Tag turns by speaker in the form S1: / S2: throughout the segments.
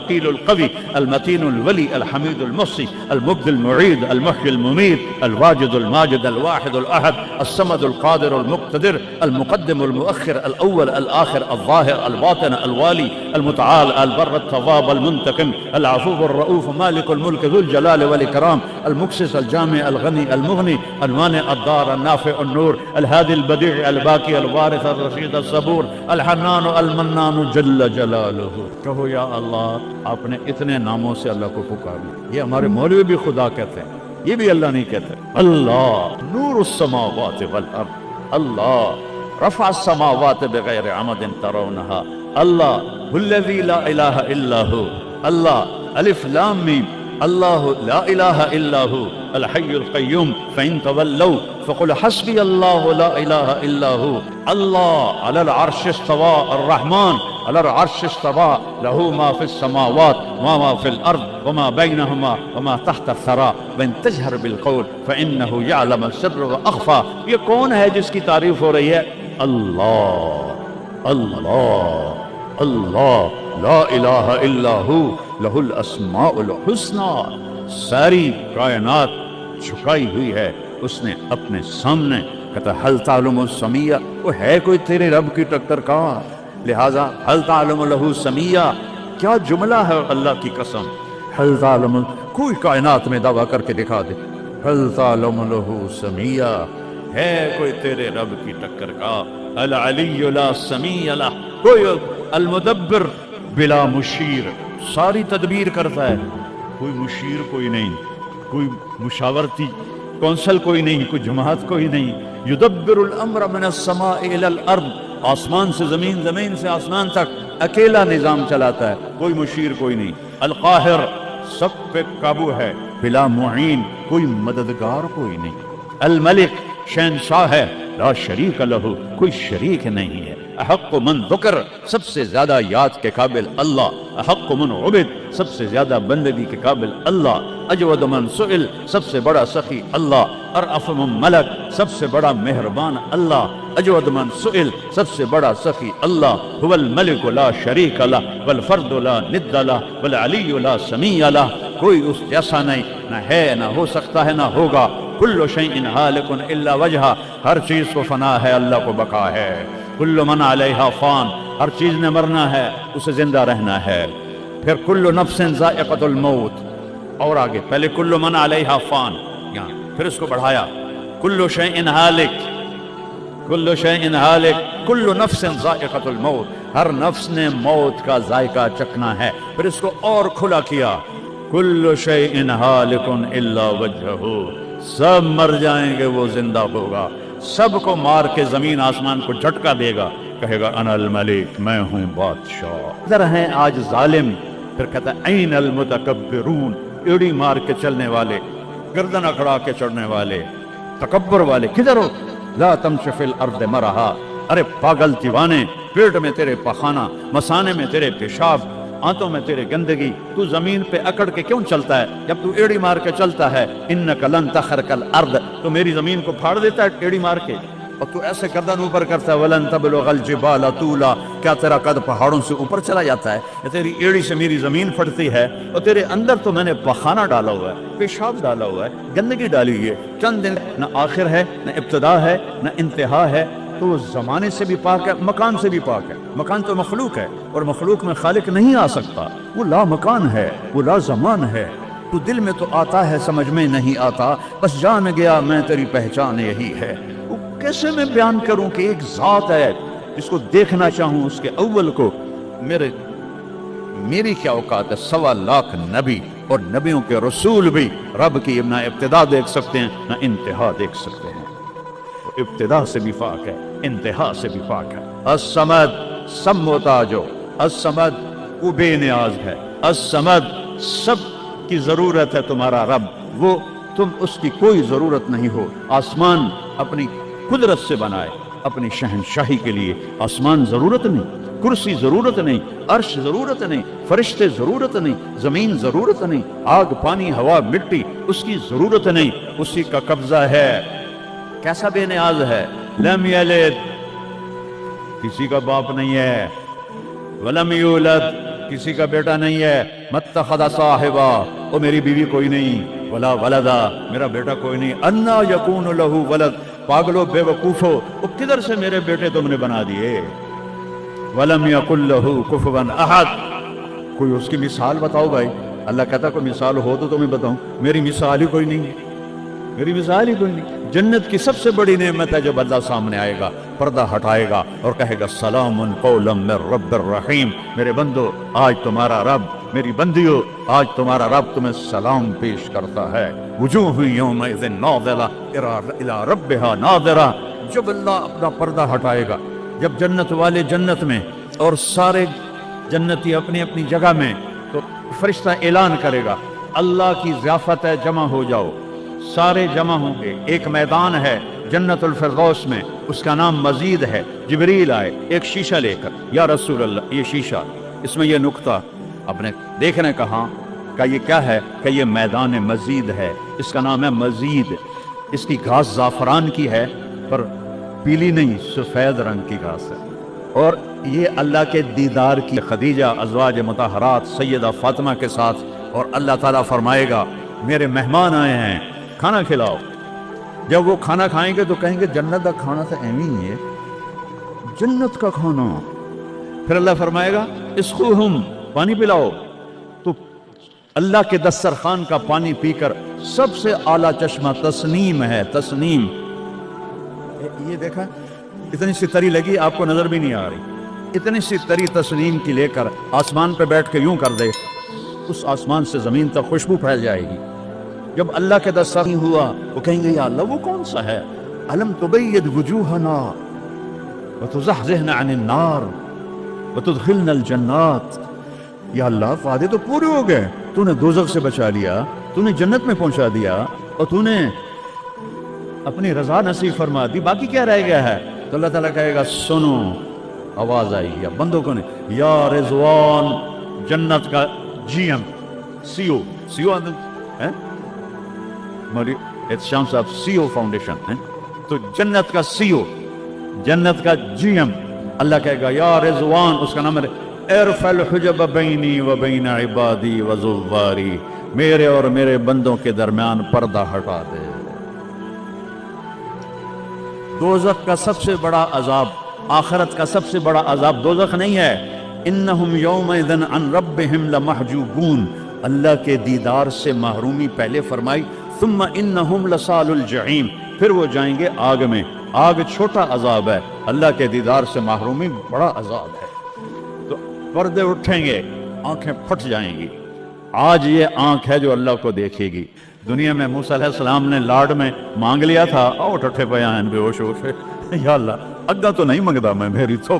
S1: الوكيل القوي المتين الولي الحميد المحصي المبدي المعيد المحيي المميت الواجد الماجد الواحد الأحد الصمد القادر المقتدر المقدم المؤخر الأول الآخر الظاهر الباطن الوالي المتعال البر التواب المنتقم العفو الرؤوف مالك الملك ذو الجلال والإكرام المكسس الجامع الغني المغني المانع الضار النافع النور الهادي البديع الباقي الوارث الرشيد الصبور الحنان المنان جل جلالہ. کہو یا اللہ آپ نے اتنے ناموں سے اللہ کو پکارا. یہ ہمارے مولوی بھی خدا کہتے ہیں, یہ بھی اللہ نہیں کہتے. اللہ نور السماوات والارض, اللہ رفع السماوات بغیر عمد ترونها, اللہ الذی لا الہ الا ہو, اللہ الف لام میم اللہ لا الہ الا ہو الحی القیوم فإن تولوا فقل حسبی اللہ لا الہ الا ہو. اللہ علی العرش استوى الرحمن على العرش استوى له ما في السماوات وما في الأرض وما بينهما وما تحت الثرى وإن تجهر بالقول فإنه يعلم السر وأخفى. یہ کون ہے جس کی تعریف ہو رہی ہے؟ اللہ اللہ اللہ لا الہ الا ہو لہ الاسماء الحسنى. ساری کائنات جھکائی ہوئی ہے اس نے اپنے سامنے. کہتا حل تعلم السمیہ, وہ ہے کوئی تیرے رب کی ٹکر کا؟ لہذا حل تعلم لہ سمیہ, کیا جملہ ہے اللہ کی قسم. حل تعلم, کوئی کائنات میں دعویٰ کر کے دکھا دے حل تعلم لہ سمیہ, ہے کوئی تیرے رب کی ٹکر کا. العلی لا سمیہ لہ, کوئی المدبر بلا مشیر, ساری تدبیر کرتا ہے, کوئی مشیر کوئی نہیں, کوئی مشاورتی کونسل کوئی نہیں, کوئی جماعت کوئی نہیں. یدبر الامر من السماء الى الارض, آسمان سے زمین, زمین سے آسمان تک اکیلا نظام چلاتا ہے, کوئی مشیر کوئی نہیں. القاہر, سب پہ قابو ہے, بلا معین, کوئی مددگار کوئی نہیں. الملک, شہنشاہ ہے, لا شریک لہ, کوئی شریک نہیں ہے. احق من ذکر, سب سے زیادہ یاد کے قابل اللہ. احق من عبد, سب سے زیادہ بندگی کے قابل اللہ. اجود من سئل, سب سے بڑا سخی اللہ. ارأف من ملک, سب سے بڑا مہربان اللہ. اجود من سئل, سب سے بڑا سخی اللہ. هو الملک لا شریک لہ والفرد لا ند لہ والعلی لا سمیع لہ, کوئی اس جیسا نہیں, نہ ہے نہ ہو سکتا ہے نہ ہوگا. کل شیء ہالک الا وجہہ, ہر چیز کو فنا ہے اللہ کو بقا ہے. کل من علیہا فان, ہر چیز نے مرنا ہے اسے زندہ رہنا ہے. پھر کل نفس ذائقۃ الموت, اور آگے پہلے کل من علیہا فان, یہاں پھر اس کو بڑھایا کل شیء ہالک, کل شیء ہالک, کل نفس ذائقۃ الموت, ہر نفس نے موت کا ذائقہ چکھنا ہے. پھر اس کو اور کھلا کیا کل شیء ہالک الا وجہہ, سب مر جائیں گے وہ زندہ ہوگا. سب کو مار کے زمین آسمان کو جھٹکا دے گا, کہے گا انا الملک, میں ہوں بادشاہ. ادھر ہیں آج ظالم, پھر کہتا ہے این المتکبرون, ایڑی مار کے چلنے والے, گردن اکڑا کے چڑھنے والے, تکبر والے, کدھر ہو؟ لا تمشی فی الارض مرحا, ارے پاگل دیوانے, پیٹ میں تیرے پخانہ, مسانے میں تیرے پیشاب, آنتوں میں تیرے گندگی, تو زمین پہ اکڑ کے کیوں چلتا ہے جب تو ایڑی مار کے چلتا ہے؟ انک لن تخرق الارض, تو میری زمین کو پھاڑ دیتا ہے ایڑی مار کے, اور تو ایسے گردن اوپر کرتا ہے. ولن تبلغ الجبال طولا, کیا تیرا قد پہاڑوں سے اوپر چلا جاتا ہے؟ یا تیری ایڑی سے میری زمین پھٹتی ہے, اور تیرے اندر تو میں نے پخانہ ڈالا ہوا ہے, پیشاب ڈالا ہوا ہے, گندگی ڈالی ہوئی ہے. چند دن نہ آخر ہے, نہ ابتدا ہے, نہ انتہا ہے, تو وہ زمانے سے بھی پاک ہے, مکان سے بھی پاک ہے. مکان تو مخلوق ہے, اور مخلوق میں خالق نہیں آ سکتا, وہ لا مکان ہے, وہ لا زمان ہے. تو دل میں تو آتا ہے, سمجھ میں نہیں آتا, بس جان گیا میں تیری پہچان یہی ہے. وہ کیسے میں بیان کروں کہ ایک ذات ہے جس کو دیکھنا چاہوں اس کے اول کو. میری کیا اوقات ہے؟ 1.25 لاکھ نبی اور نبیوں کے رسول بھی رب کی نہ ابتدا دیکھ سکتے ہیں نہ انتہا دیکھ سکتے ہیں. ابتدا سے بھی پاک ہے, انتہا سے بھی پاک ہے. الصمد, سب محتاج ہو. الصمد, وہ بے نیاز ہے. الصمد, سب کی ضرورت ہے تمہارا رب, وہ تم اس کی کوئی ضرورت نہیں ہو. آسمان اپنی قدرت سے بنائے, اپنی شہنشاہی کے لیے. آسمان ضرورت نہیں, کرسی ضرورت نہیں, عرش ضرورت نہیں, فرشتے ضرورت نہیں, زمین ضرورت نہیں, آگ پانی ہوا مٹی اس کی ضرورت نہیں. اسی کا قبضہ ہے. کیسا بے نیاز ہے؟ لم یلد, کسی کا باپ نہیں ہے. ولم یولد, کسی کا بیٹا نہیں ہے، متخذ صاحبہ، وہ میری بیوی کوئی نہیں، ولا ولدا، میرا بیٹا کوئی نہیں، انا یکون لہ ولد، پاگلو بے وقوفو، وہ کدھر سے میرے بیٹے تم نے بنا دیے، ولم یکن لہ کفوا احد، کوئی اس کی مثال بتاؤ بھائی۔ اللہ کہتا کوئی مثال ہو تو تمہیں بتاؤں، میری مثال ہی کوئی نہیں ہے، میری مثال ہی کوئی نہیں۔ جنت کی سب سے بڑی نعمت ہے جب اللہ سامنے آئے گا، پردہ ہٹائے گا اور کہے گا سلام قولا من رب الرحیم، میرے بندو آج تمہارا رب، میری بندیو آج تمہارا رب تمہیں سلام پیش کرتا ہے، وجوہ یومئذ ناظرہ الی ربہا ناظرہ۔ جب اللہ اپنا پردہ ہٹائے گا، جب جنت والے جنت میں اور سارے جنتی اپنی اپنی جگہ میں، تو فرشتہ اعلان کرے گا اللہ کی ضیافت ہے، جمع ہو جاؤ، سارے جمع ہوں گے۔ ایک میدان ہے جنت الفردوس میں، اس کا نام مزید ہے۔ جبریل آئے ایک شیشہ لے کر، یا رسول اللہ یہ شیشہ، اس میں یہ نقطہ اپنے دیکھنے کہا کہ یہ کیا ہے، کہ یہ میدان مزید ہے، اس کا نام ہے مزید۔ اس کی گھاس زعفران کی ہے پر پیلی نہیں، سفید رنگ کی گھاس ہے، اور یہ اللہ کے دیدار کی خدیجہ ازواج مطہرات سیدہ فاطمہ کے ساتھ، اور اللہ تعالیٰ فرمائے گا میرے مہمان آئے ہیں، کھانا کھلاؤ۔ جب وہ کھانا کھائیں گے تو کہیں گے جنت کا کھانا تو ایویں ہی ہے، جنت کا کھانا۔ پھر اللہ فرمائے گا اسقوہم، پانی پلاؤ، تو اللہ کے دسترخوان کا پانی پی کر سب سے اعلیٰ چشمہ تسنیم ہے، تسنیم، یہ دیکھا اتنی سی تری لگی آپ کو نظر بھی نہیں آ رہی، اتنی سی تری تسنیم کی لے کر آسمان پہ بیٹھ کے یوں کر دے، اس آسمان سے زمین تک خوشبو پھیل جائے گی۔ جب اللہ کے دسترخوان ہوا وہ کہیں گے یا اللہ وہ کون سا ہے، الم تبید وجوہنا وتزحزحنا عن النار وتدخلنا الجنات، یا اللہ وعدے تو پورے ہو گئے، تو نے دوزخ سے بچا لیا، تو نے جنت میں پہنچا دیا، اور تو نے اپنی رضا نصیب فرما دی، باقی کیا رہ گیا ہے؟ تو اللہ تعالیٰ کہے گا سنو، آواز آئی یا بندوں کو نے، یا رضوان، جنت کا جی ایم، سی او، سی او موری احتشام صاحب سی او فاؤنڈیشن ہے، تو جنت کا سی او، جنت کا جی ایم، اللہ کہے گا یا رضوان، اس کا نام ہے ارفع الحجب بینی و بین عبادی و زواری، میرے اور میرے بندوں کے درمیان پردہ ہٹا دے۔ دوزخ کا سب سے بڑا عذاب، آخرت کا سب سے بڑا عذاب دوزخ نہیں ہے، انہم یومئذ عن ربہم لمحجوبون، اللہ کے دیدار سے محرومی پہلے فرمائی، ثم انہم لصال الجحیم، پھر وہ جائیں گے آگ میں۔ آگ چھوٹا عذاب ہے، اللہ کے دیدار سے محرومی بڑا عذاب ہے۔ تو پردے اٹھیں گے، آنکھیں پھٹ جائیں گی۔ آج یہ آنکھ ہے جو اللہ کو دیکھے گی۔ دنیا میں موسیٰ علیہ السلام نے لاڈ میں مانگ لیا تھا، آؤ ٹھٹھے بیان بے ہوش ہوش، یا اللہ اگا تو نہیں منگتا میں، میری تو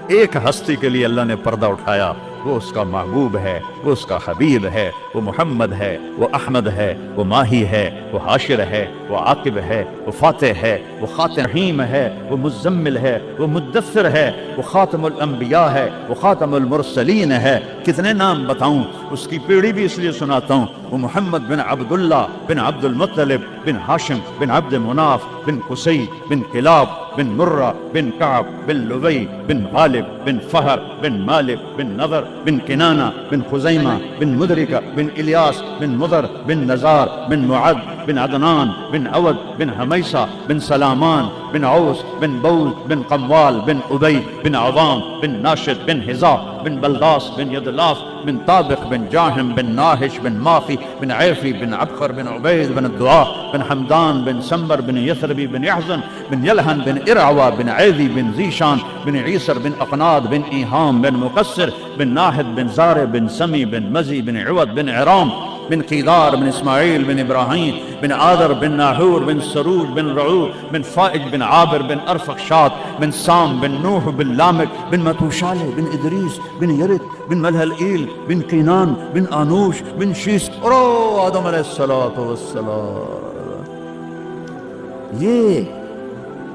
S1: ایک ہستی کے لیے اللہ نے پردہ اٹھایا، وہ اس کا محبوب ہے، وہ اس کا حبیب ہے، وہ محمد ہے، وہ احمد ہے، وہ ماہی ہے، وہ حاشر ہے، وہ عاقب ہے، وہ فاتح ہے، وہ خاتم رحیم ہے، وہ مزمل ہے، وہ مدثر ہے، وہ خاتم الانبیاء ہے، وہ خاتم المرسلین ہے۔ کتنے نام بتاؤں، اس کی پیڑھی بھی اس لیے سناتا ہوں، وہ محمد بن عبداللہ بن عبد المطلب بن ہاشم بن عبد مناف بن قصی بن کلاب بن مرہ بن کعب بن لبی بن غالب بن فہر بن مالک بن نضر بن کنانہ بن خزیمہ بن مدرکہ بن الیاس بن مضر بن نزار بن معد بن عدنان بن عود بن حمیسہ بن سلامان بن عوس بن بوز بن قموال بن ابی بن عوام بن ناشد بن حزا بن بلداس بن یدلاف بن طابق بن جاہم بن ناہش بن ماخی بن عیفی بن عبخر بن عبید بن الدعاء بن حمدان بن سمبر بن یثربی بن یحزن بن یلہن بن ارعوہ بن عیدی بن ذیشان بن عیسر بن اقناد بن ایہام بن مقصر بن ناہد بن زار بن سمی بن مزی بن عود بن عرام بن قیدار بن اسماعیل بن ابراہیم بن آدر بن ناحور بن سروج بن رعو بن فائج بن عابر بن ارفخشاد بن سام بن نوح بن لامک بن متوشالہ بن ادریس بن یرد بن ملہلئیل بن قینان بن آنوش بن شیس اور آدم علیہ السلام۔ یہ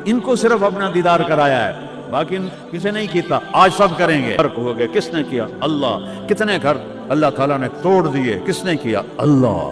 S1: ان کو صرف اپنا دیدار کرایا ہے، باقی کسی نہیں کیتا، آج سب کریں گے۔ فرق ہو گئے، کس نے کیا؟ اللہ۔ کتنے گھر اللہ تعالیٰ نے توڑ دیے، کس نے کیا؟ اللہ۔